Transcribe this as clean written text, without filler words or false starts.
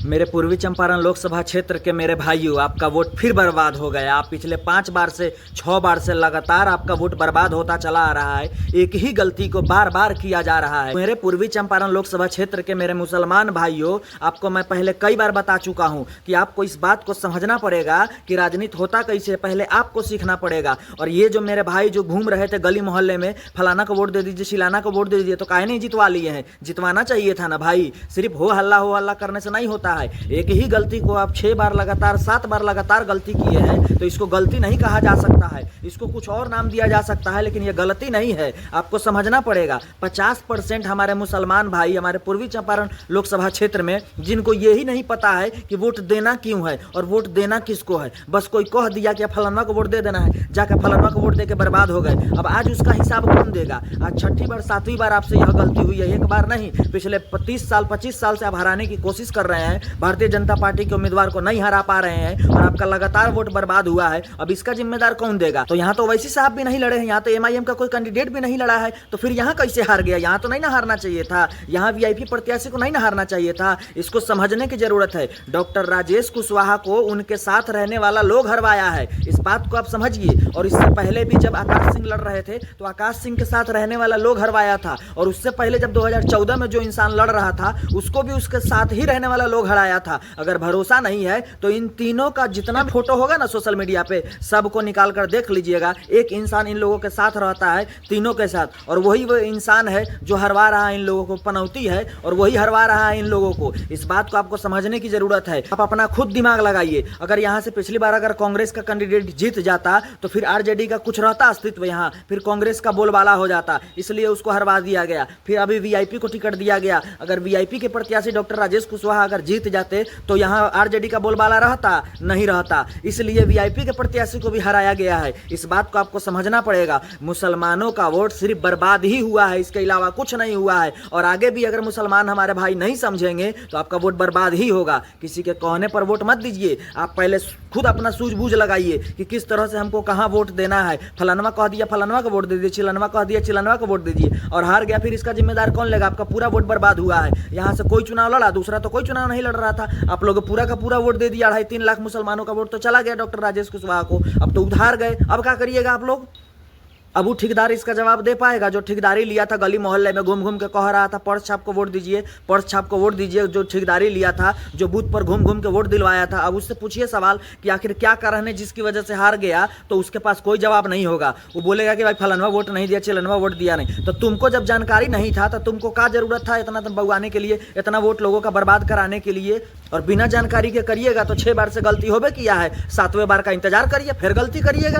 मेरे पूर्वी चंपारण लोकसभा क्षेत्र के मेरे भाइयों, आपका वोट फिर बर्बाद हो गया। आप पिछले 5 बार से 6 बार से लगातार आपका वोट बर्बाद होता चला आ रहा है। एक ही गलती को बार बार किया जा रहा है। मेरे पूर्वी चंपारण लोकसभा क्षेत्र के मेरे मुसलमान भाइयों, आपको मैं पहले कई बार बता चुका हूं कि आपको इस बात को समझना पड़ेगा कि राजनीति होता कैसे, पहले आपको सीखना पड़ेगा। और ये जो मेरे भाई जो घूम रहे थे गली मोहल्ले में, फलाना को वोट दे दीजिए, शिलाना को वोट दे दीजिए, तो काहे नहीं जितवा लिए हैं? जितवाना चाहिए था ना भाई। सिर्फ हो हल्ला करने से नहीं होता है। एक ही गलती को आप 6 बार लगातार 7 बार लगातार गलती किए हैं, तो इसको गलती नहीं कहा जा सकता है, इसको कुछ और नाम दिया जा सकता है, लेकिन ये गलती नहीं है। आपको समझना पड़ेगा। 50% हमारे मुसलमान भाई हमारे पूर्वी चंपारण लोकसभा क्षेत्र में, जिनको यही नहीं पता है कि वोट देना क्यों है और वोट देना किसको है। बस कोई कह दिया कि फलाना को वोट दे देना है, जाकर फलाना को वोट दे के बर्बाद हो गए। अब आज उसका हिसाब कौन देगा? आज 6ठी बार 7वीं बार आपसे यह गलती हुई है, एक बार नहीं। पिछले 30 साल 25 साल से आप हराने की कोशिश कर रहे हैं, भारतीय जनता पार्टी के उम्मीदवार को नहीं हरा पा रहे हैं और आपका लगातार वोट बर्बाद हुआ है। अब इसका जिम्मेदार कौन देगा? तो यहाँ तो वैसी साहब भी नहीं लड़े हैं, यहाँ तो MIM का कोई कैंडिडेट भी नहीं लड़ा है, तो फिर यहाँ कैसे हार गया? यहाँ तो नहीं ना हारना चाहिए था, यहाँ VIP प्रत्याशी को नहीं ना हारना चाहिए था। इसको समझने की जरूरत है। डॉक्टर राजेश कुशवाहा को उनके साथ रहने वाला लोग हरवाया है, इस बात को आप समझिए। और इससे पहले भी जब आकाश सिंह लड़ रहे थे तो आकाश सिंह के साथ रहने वाला लोग हरवाया था, और उससे पहले जब 2014 में जो इंसान लड़ रहा था उसको भी उसके साथ ही रहने वाला लोग हराया था। अगर भरोसा नहीं है तो इन तीनों का जितना फोटो होगा ना सोशल मीडिया पे, सबको निकाल कर देख लीजिएगा। एक इंसान इन लोगों के साथ रहता है, तीनों के साथ, और वही वो इंसान है जो हरवा रहा है इन लोगों को, पनौती है, और वही हरवा रहा है इन लोगों को। इस बात को आपको समझने की जरूरत है। आप अपना खुद दिमाग लगाइए। अगर यहाँ से पिछली बार अगर कांग्रेस का कैंडिडेट जीत जाता तो फिर RJD का कुछ रहता अस्तित्व यहाँ, फिर कांग्रेस का बोलबाला हो जाता, इसलिए उसको हरवा दिया गया। फिर अभी VIP को टिकट दिया गया। अगर VIP के प्रत्याशी डॉक्टर राजेश कुशवाहा अगर जीत जाते तो यहाँ RJD का बोलबाला रहता? नहीं रहता, इसलिए VIP के प्रत्याशी को भी हराया गया है। इस बात को आपको समझना पड़ेगा। मुसलमानों का वोट सिर्फ बर्बाद ही हुआ है, इसके अलावा कुछ नहीं हुआ है। और आगे भी अगर मुसलमान हमारे भाई नहीं समझेंगे तो आपका वोट बर्बाद ही होगा। किसी के कहने पर वोट मत दीजिए, आप पहले खुद अपना सूझबूझ लगाइए कि किस तरह से हमको कहाँ वोट देना है। फलानवा कह दिया फलानवा को वोट दे दीजिए, चिलनवा कह दिया चिलनवा को वोट दीजिए, और हार गया, फिर इसका जिम्मेदार कौन लेगा? आपका पूरा वोट बर्बाद हुआ है। यहाँ से कोई चुनाव लड़ा, दूसरा तो कोई चुनाव नहीं लड़ रहा था, आप लोग पूरा का पूरा वोट दे दिया। 2.5-3 लाख मुसलमानों का वोट तो चला गया डॉक्टर राजेश कुशवाहा को। अब तो उधार गए, अब क्या करिएगा आप लोग? अब वो ठेकेदार इसका जवाब दे पाएगा जो ठेकेदारी लिया था, गली मोहल्ले में घूम घूम के कह रहा था पर्स छाप को वोट दीजिए, पर्स छाप को वोट दीजिए, जो ठेकेदारी लिया था, जो बूथ पर घूम घूम के वोट दिलवाया था। अब उससे पूछिए सवाल कि आखिर क्या कारण है जिसकी वजह से हार गया, तो उसके पास कोई जवाब नहीं होगा। वो बोलेगा कि भाई फलानवा वोट नहीं दिया, चिलनवा वोट दिया नहीं। तो तुमको जब जानकारी नहीं था तो तुमको क्या जरूरत था इतना बउआने के लिए, इतना वोट लोगों का बर्बाद कराने के लिए? और बिना जानकारी के करिएगा तो 6 बार से गलती होबे किया है, 7वें बार का इंतजार करिए, फिर गलती करिएगा।